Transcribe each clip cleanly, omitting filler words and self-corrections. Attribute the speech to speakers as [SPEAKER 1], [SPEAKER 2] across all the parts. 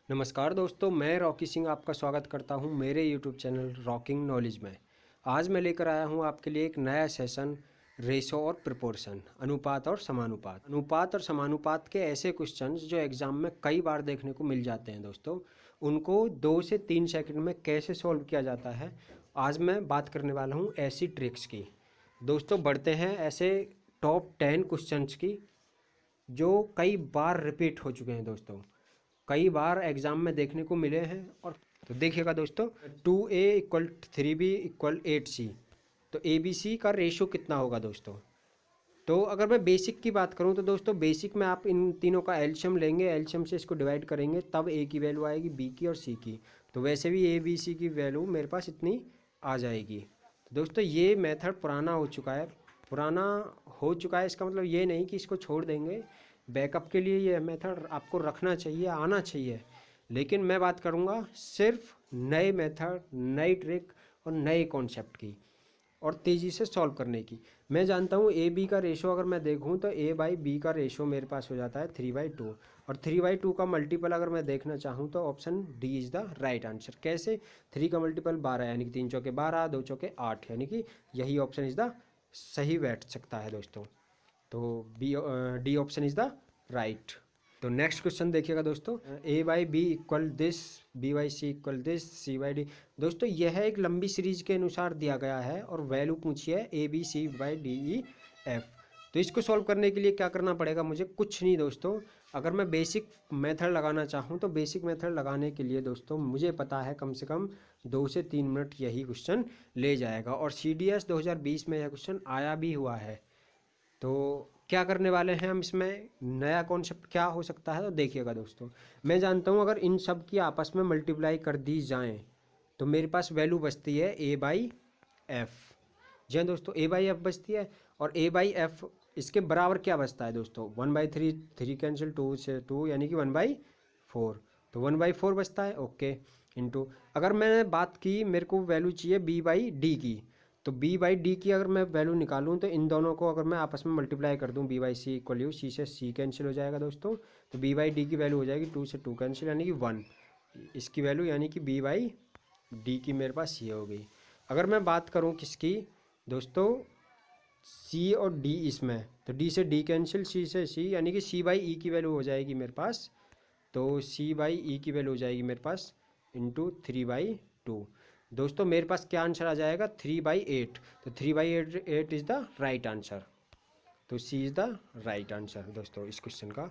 [SPEAKER 1] नमस्कार दोस्तों, मैं रॉकी सिंह आपका स्वागत करता हूं मेरे यूट्यूब चैनल रॉकिंग नॉलेज में। आज मैं लेकर आया हूं आपके लिए एक नया सेशन, रेशो और प्रोपोर्शन, अनुपात और समानुपात। अनुपात और समानुपात के ऐसे क्वेश्चंस जो एग्जाम में कई बार देखने को मिल जाते हैं दोस्तों, उनको 2 से 3 सेकंड में कैसे सॉल्व किया जाता है, आज मैं बात करने वाला हूँ ऐसी ट्रिक्स की। दोस्तों बढ़ते हैं ऐसे टॉप 10 क्वेश्चंस की जो कई बार रिपीट हो चुके हैं दोस्तों, कई बार एग्जाम में देखने को मिले हैं। और तो देखिएगा दोस्तों, 2a equal 3b equal 8c, तो ए बी सी का रेशो कितना होगा दोस्तों। तो अगर मैं बेसिक की बात करूं तो दोस्तों बेसिक में आप इन तीनों का एलसीएम लेंगे, एलसीएम से इसको डिवाइड करेंगे, तब ए की वैल्यू आएगी, बी की और सी की। तो वैसे भी ए बी सी की वैल्यू मेरे पास इतनी आ जाएगी। तो दोस्तों ये मेथड पुराना हो चुका है, इसका मतलब ये नहीं कि इसको छोड़ देंगे। बैकअप के लिए ये मेथड आपको रखना चाहिए, आना चाहिए। लेकिन मैं बात करूँगा सिर्फ नए मेथड, नई ट्रिक और नए कॉन्सेप्ट की, और तेज़ी से सॉल्व करने की। मैं जानता हूँ ए बी का रेशो अगर मैं देखूँ तो ए बाई बी का रेशो मेरे पास हो जाता है 3/2, और 3/2 का मल्टीपल अगर मैं देखना चाहूँ तो ऑप्शन डी इज़ ड राइट आंसर। कैसे? 3 का मल्टीपल 12 यानी कि 3 चौके 12, 2 चौके 8, यानी कि यही ऑप्शन इज़ द सही बैठ सकता है दोस्तों। तो D option is the right. तो नेक्स्ट क्वेश्चन देखिएगा दोस्तों, A by B equal this, B by C equal this, C by D. दोस्तों यह एक लंबी सीरीज के अनुसार दिया गया है और वैल्यू पूछी है A B C by D E F. तो इसको सॉल्व करने के लिए क्या करना पड़ेगा मुझे? कुछ नहीं दोस्तों। अगर मैं बेसिक मेथड लगाना चाहूँ तो बेसिक मेथड लगाने के लिए दोस्तों मुझे पता है कम से कम 2 से 3 मिनट यही क्वेश्चन ले जाएगा, और CDS 2020 में यह क्वेश्चन आया भी हुआ है। तो क्या करने वाले हैं हम इसमें, नया कॉन्सेप्ट क्या हो सकता है? तो देखिएगा दोस्तों, मैं जानता हूँ अगर इन सब की आपस में मल्टीप्लाई कर दी जाएँ तो मेरे पास वैल्यू बचती है ए बाई एफ। जी हाँ दोस्तों, ए बाई एफ बचती है, और ए बाई एफ इसके बराबर क्या बचता है दोस्तों? 1/3, 3 कैंसिल, 2 से 2 यानी कि 1/4, तो 1/4 बचता है। ओके, इंटू अगर मैंने बात की मेरे को वैल्यू चाहिए बी बाई डी की, तो बी बाई डी की अगर मैं वैल्यू निकालूं तो इन दोनों को अगर मैं आपस में मल्टीप्लाई कर दूं, B by C equal U, C से सी कैंसिल हो जाएगा दोस्तों, तो बी बाई डी की वैल्यू हो जाएगी 2 से 2 कैंसिल यानी कि 1, इसकी वैल्यू यानी कि बी बाई डी की मेरे पास ये हो गई। अगर मैं बात करूं किसकी दोस्तों, सी और डी, इसमें तो डी से डी कैंसिल, सी से सी यानी कि सी बाई ई की वैल्यू हो जाएगी मेरे पास, तो सी बाई ई की वैल्यू हो जाएगी मेरे पास इंटू 3/2। दोस्तों मेरे पास क्या आंसर आ जाएगा? 3/8, तो 3/8 इज़ द राइट आंसर। तो C is the right answer दोस्तों इस क्वेश्चन का।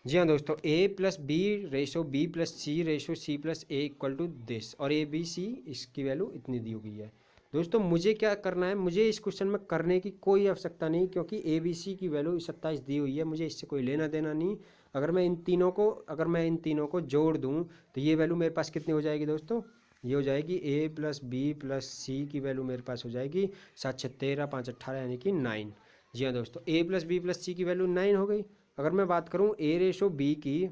[SPEAKER 1] जी हाँ दोस्तों, A plus B ratio B plus C ratio C plus A equal to this, और ए बी सी इसकी वैल्यू इतनी दी हुई है। दोस्तों मुझे क्या करना है, मुझे इस क्वेश्चन में करने की कोई आवश्यकता नहीं, क्योंकि ए बी सी की वैल्यू 27 दी हुई है, मुझे इससे कोई लेना देना नहीं। अगर मैं इन तीनों को जोड़ दूँ तो ये वैल्यू मेरे पास कितनी हो जाएगी दोस्तों? ये हो जाएगी ए प्लस बी प्लस सी की वैल्यू मेरे पास हो जाएगी 7 6 13 5 18 यानी कि 9। जी हाँ दोस्तों, ए प्लस बी प्लस सी की वैल्यू 9 हो गई। अगर मैं बात करूँ ए रेशो बी की,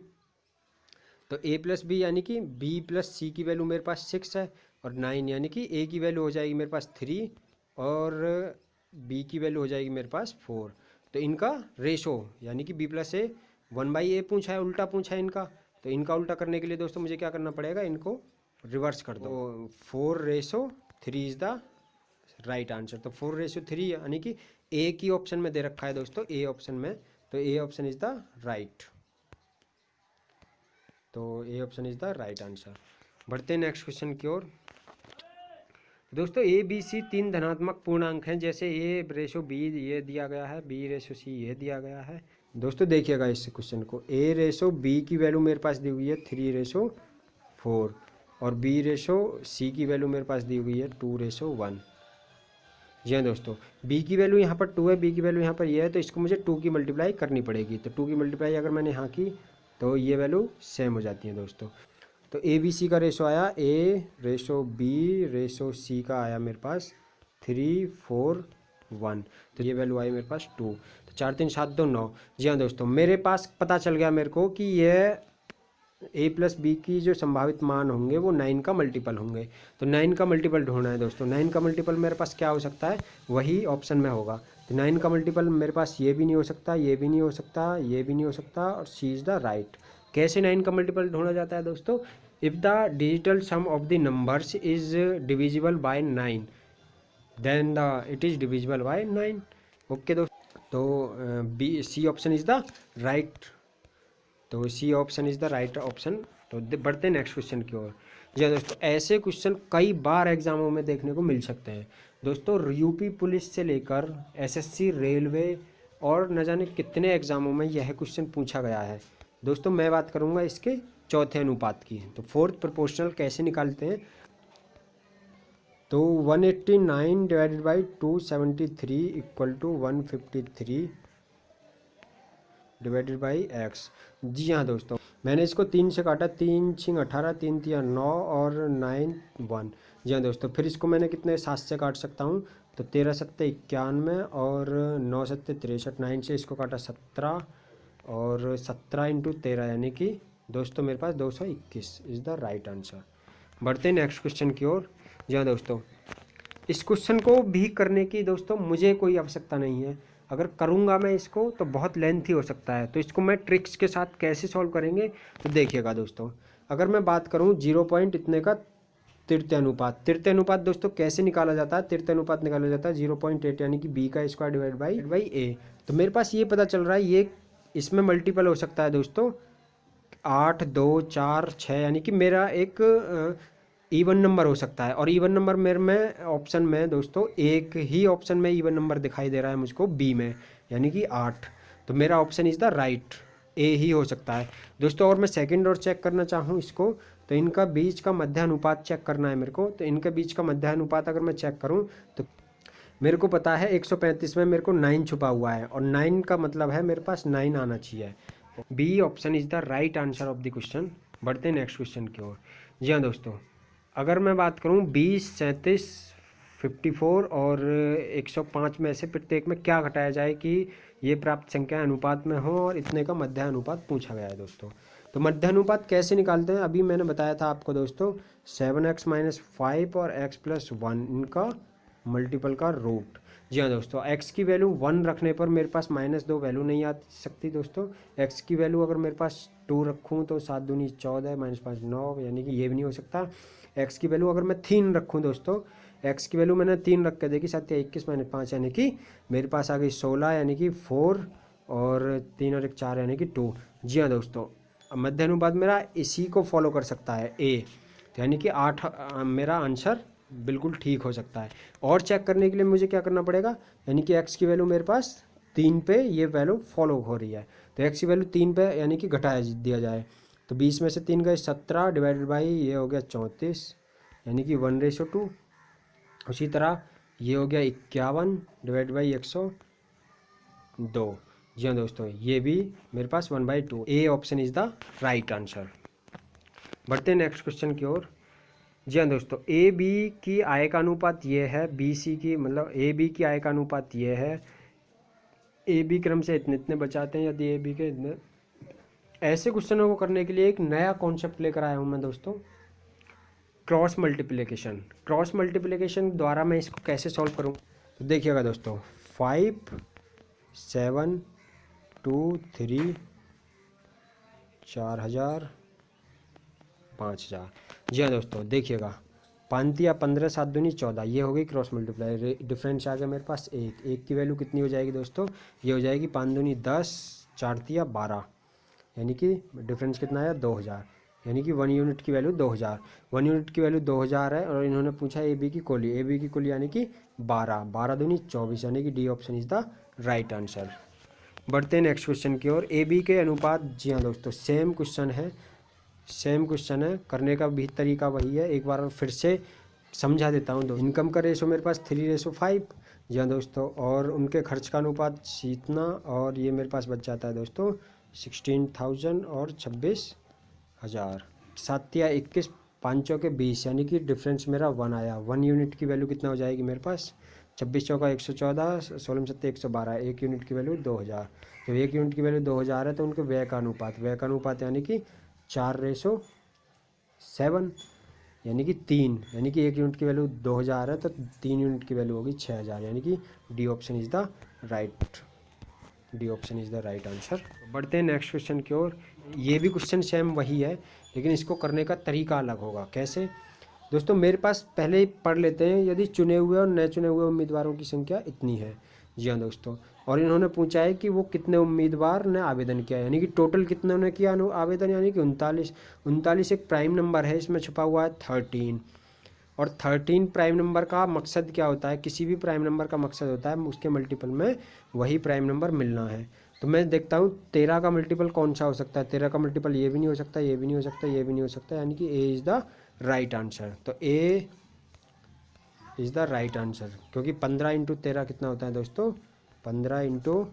[SPEAKER 1] तो ए प्लस बी यानी कि बी प्लस सी की वैल्यू मेरे पास 6 है, और 9 यानी कि ए की वैल्यू हो जाएगी मेरे पास 3, और बी की वैल्यू हो जाएगी मेरे पास 4। तो इनका रेशो यानी कि बी प्लस ए 1/a पूछा है, उल्टा पूछा है इनका। तो इनका उल्टा करने के लिए दोस्तों मुझे क्या करना पड़ेगा, इनको रिवर्स कर दो। 4/3 इज़ द राइट आंसर। तो 4/3 यानी कि ए की ऑप्शन में दे रखा है दोस्तों, ए ऑप्शन में, तो A option is the right. तो A option is the right answer. बढ़ते हैं नेक्स्ट क्वेश्चन की ओर। दोस्तों ए बी सी 3 धनात्मक पूर्णांक हैं, जैसे ए रेशो बी ये दिया गया है, बी रेशो सी ये दिया गया है। दोस्तों देखिएगा इस क्वेश्चन को, ए रेशो बी की वैल्यू मेरे पास दी हुई है 3/4, और बी रेशो सी की वैल्यू मेरे पास दी हुई है 2/1। जी हाँ दोस्तों, b की वैल्यू यहाँ पर 2 है, b की वैल्यू यहाँ पर ये है, तो इसको मुझे 2 की मल्टीप्लाई करनी पड़ेगी। तो 2 की मल्टीप्लाई अगर मैंने यहाँ की तो ये वैल्यू सेम हो जाती है दोस्तों। तो ए बी सी का रेशो आया, ए रेशो बी रेशो सी का आया मेरे पास 3/4/1, तो ये वैल्यू आई मेरे पास 2। तो 4 3 7 2 9। जी हाँ दोस्तों, मेरे पास पता चल गया मेरे को कि यह ए प्लस बी की जो संभावित मान होंगे वो 9 का मल्टीपल होंगे। तो 9 का मल्टीपल ढूंढना है दोस्तों। 9 का मल्टीपल मेरे पास क्या हो सकता है, वही ऑप्शन में होगा। तो 9 का मल्टीपल मेरे पास ये भी नहीं हो सकता, ये भी नहीं हो सकता, ये भी नहीं हो सकता, और सी इज़ द राइट। कैसे 9 का मल्टीपल ढूंढा जाता है दोस्तों? If the digital sum of the numbers is divisible by 9 then the it is divisible by 9। Okay दोस्तों, तो B C option is the right, तो C option is the right option. तो बढ़ते हैं नेक्स्ट क्वेश्चन की ओर। जी हाँ दोस्तों, ऐसे क्वेश्चन कई बार एग्जामों में देखने को मिल सकते हैं दोस्तों। यूपी पुलिस से लेकर एसएससी, रेलवे और न जाने कितने एग्जामों में यह क्वेश्चन पूछा गया है दोस्तों। मैं बात करूंगा इसके चौथे अनुपात की। तो फोर्थ प्रोपोर्शनल कैसे निकालते हैं? तो 189 divided by 273 equal to 153 divided by x. जी हाँ दोस्तों, मैंने इसको 3 से काटा, 3 छिंग 18, 3 तिया 9 और 9 1। जी हाँ दोस्तों, फिर इसको मैंने कितने 7 से काट सकता हूँ, तो 13 सत्ते 91 और 9 सत्ते 63, 9 से इसको काटा 17 और 17 इंटू 13 यानी कि दोस्तों मेरे पास 221 इज़ द राइट आंसर। बढ़ते हैं नेक्स्ट क्वेश्चन की ओर। जी हाँ दोस्तों, इस क्वेश्चन को भी करने की दोस्तों मुझे कोई आवश्यकता नहीं है। अगर करूँगा मैं इसको तो बहुत लेंथी हो सकता है, तो इसको मैं ट्रिक्स के साथ कैसे सॉल्व करेंगे तो देखिएगा दोस्तों। अगर मैं बात करूँ 0 पॉइंट इतने का तृतीय अनुपात, तृतीय अनुपात दोस्तों कैसे निकाला जाता है? तृतीय अनुपात निकाला जाता है 0.8 यानी कि बी का स्क्वायर डिवाइड बाई ए। तो मेरे पास ये पता चल रहा है ये इसमें मल्टीपल हो सकता है दोस्तों 8, 2, 4, 6 यानी कि मेरा एक इवन नंबर हो सकता है। और इवन नंबर मेरे में ऑप्शन में दोस्तों एक ही ऑप्शन में इवन नंबर दिखाई दे रहा है मुझको बी में, यानी कि 8। तो मेरा ऑप्शन इज़ द राइट, ए ही हो सकता है दोस्तों। और मैं सेकंड और चेक करना चाहूँ इसको, तो इनका बीच का मध्य अनुपात चेक करना है मेरे को। तो इनके बीच का मध्य अनुपात अगर मैं चेक करूँ तो मेरे को पता है 135 में मेरे को 9 छुपा हुआ है, और 9 का मतलब है मेरे पास 9 आना चाहिए। B option is the right answer of the question. बढ़ते हैं नेक्स्ट क्वेश्चन की ओर। जी हाँ दोस्तों, अगर मैं बात करूं 20, 37, 54 और 105 में से प्रत्येक में क्या घटाया जाए कि ये प्राप्त संख्या अनुपात में हो, और इतने का मध्य अनुपात पूछा गया है दोस्तों। तो मध्य अनुपात कैसे निकालते हैं? अभी मैंने बताया था आपको दोस्तों 7x - 5 और x + 1 इनका मल्टीपल का रूट। जी हाँ दोस्तों, x की वैल्यू 1 रखने पर मेरे पास -2 वैल्यू नहीं आ सकती दोस्तों। x की वैल्यू अगर मेरे पास 2 रखूँ तो 7 दूनी 14 -5 9, यानी कि ये भी नहीं हो सकता। x की वैल्यू अगर मैं 3 रखूँ दोस्तों, x की वैल्यू मैंने 3 रख के देखी, 7 या 21 - 5 यानी कि मेरे पास आ गई 16 यानी कि 4, और 3 और 1 4 यानी कि 2। जी हाँ दोस्तों, मध्य अनुपात मेरा इसी को फॉलो कर सकता है ए, तो यानी कि 8 मेरा आंसर बिल्कुल ठीक हो सकता है। और चेक करने के लिए मुझे क्या करना पड़ेगा, यानी कि x की वैल्यू मेरे पास 3 पे ये वैल्यू फॉलो हो रही है, तो x की वैल्यू 3 पे यानी कि घटाया दिया जाए, तो 20 में से 3 गए 17 डिवाइडेड बाई ये हो गया 34 यानी कि 1:2। उसी तरह ये हो गया 51 डिवाइड बाई 102। जी हाँ दोस्तों, ये भी मेरे पास 1/2। ए option is the right answer. बढ़ते हैं नेक्स्ट क्वेश्चन की ओर। जी हाँ दोस्तों, ए बी की आय का अनुपात ये है, बी सी की मतलब ए बी की आय का अनुपात ये है। ए बी क्रम से इतने इतने बचाते हैं, यदि ए बी के इतने। ऐसे क्वेश्चनों को करने के लिए एक नया कॉन्सेप्ट लेकर आया हूँ मैं दोस्तों, क्रॉस मल्टीप्लिकेशन। क्रॉस मल्टीप्लिकेशन द्वारा मैं इसको कैसे सॉल्व करूँ तो देखिएगा दोस्तों, 5 7 2 3 4000 5000। जी हाँ दोस्तों, देखिएगा 5 या 15 7 दूनी 14, ये हो गई क्रॉस मल्टीप्लाई। डिफरेंस आ गया मेरे पास एक की वैल्यू कितनी हो जाएगी दोस्तों, ये हो जाएगी 5 दूनी 10, 4 तिया 12, यानी कि डिफरेंस कितना आया 2000, यानी कि 1 यूनिट की वैल्यू 2000। 1 यूनिट की वैल्यू 2000 है, और इन्होंने पूछा ए बी की कुल, ए बी की कुल यानी कि 12, 12 दूनी 24, यानी कि D option is the right answer. बढ़ते हैं नेक्स्ट क्वेश्चन की ओर। ए बी के अनुपात, जी हाँ दोस्तों, सेम क्वेश्चन है, सेम क्वेश्चन है, करने का भी तरीका वही है। एक बार फिर से समझा देता हूँ दोस्तों। इनकम का रेशो मेरे पास 3:5। जी हाँ दोस्तों, और उनके खर्च का अनुपात इतना, और ये मेरे पास बच जाता है दोस्तों 16,000 और 26,000। 7 या 21, 5 चौके 20, यानी कि डिफरेंस मेरा 1 आया। 1 यूनिट की वैल्यू कितना हो जाएगी मेरे पास, 26 चौका 114, 16 7 112, 1 यूनिट की वैल्यू 2000। जब 1 यूनिट की वैल्यू 2000 है तो उनके व्यय का अनुपात यानी कि 4:7, यानी कि 3, यानी कि 1 यूनिट की वैल्यू 2000 है तो 3 यूनिट की वैल्यू होगी 6000, यानी कि D option is the right, D option is the right answer. बढ़ते हैं नेक्स्ट क्वेश्चन की ओर। ये भी क्वेश्चन सेम वही है, लेकिन इसको करने का तरीका अलग होगा। कैसे दोस्तों, मेरे पास पहले ही पढ़ लेते हैं। यदि चुने हुए और न चुने हुए उम्मीदवारों की संख्या इतनी है, जी हाँ दोस्तों, और इन्होंने पूछा है कि वो कितने उम्मीदवार ने आवेदन किया, यानी कि टोटल कितने ने किया आवेदन, यानी कि 39 एक प्राइम नंबर है, इसमें छुपा हुआ है 13। और 13 प्राइम नंबर का मकसद क्या होता है, किसी भी प्राइम नंबर का मकसद होता है उसके मल्टीपल में वही प्राइम नंबर मिलना है। तो मैं देखता हूँ 13 का मल्टीपल कौन सा हो सकता है। 13 का मल्टीपल ये भी नहीं हो सकता, ये भी नहीं हो सकता, ये भी नहीं हो सकता, यानी कि A is the right answer. तो A is the right answer, क्योंकि 15 इंटू 13 कितना होता है दोस्तों, 15 इंटू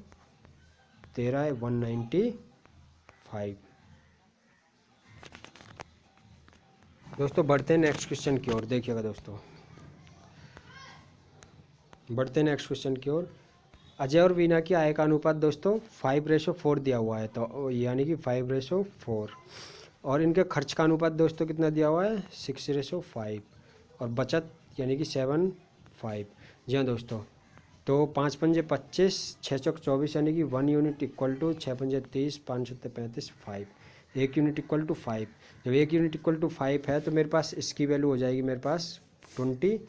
[SPEAKER 1] 13 195। दोस्तों बढ़ते हैं नेक्स्ट क्वेश्चन की ओर। देखिएगा दोस्तों, बढ़ते हैं नेक्स्ट क्वेश्चन की ओर। अजय और वीना की आय का अनुपात दोस्तों 5:4 दिया हुआ है, तो यानी कि 5:4। और इनके खर्च का अनुपात दोस्तों कितना दिया हुआ है, 6:5। और बचत यानी कि 7:5। जी हाँ दोस्तों, तो 5 पंजे 25, 6 चौक 24, यानी कि 1 यूनिट इक्वल टू 6 पंजे 30, 5 सत्ते 35, 5। 1 यूनिट इक्वल टू 5। जब 1 यूनिट इक्वल टू 5 है तो मेरे पास इसकी वैल्यू हो जाएगी मेरे पास 25।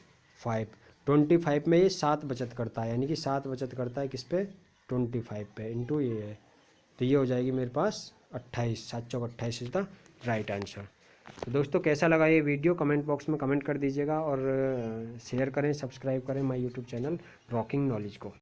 [SPEAKER 1] 25 में ये 7 बचत करता है, यानी कि 7 बचत करता है किस पे, 25 पे, इंटू ये है, तो ये हो जाएगी मेरे पास 28। 7 चौक 28 इज द राइट आंसर। तो दोस्तों कैसा लगा ये वीडियो, कमेंट बॉक्स में कमेंट कर दीजिएगा, और शेयर करें, सब्सक्राइब करें my YouTube channel rocking knowledge को।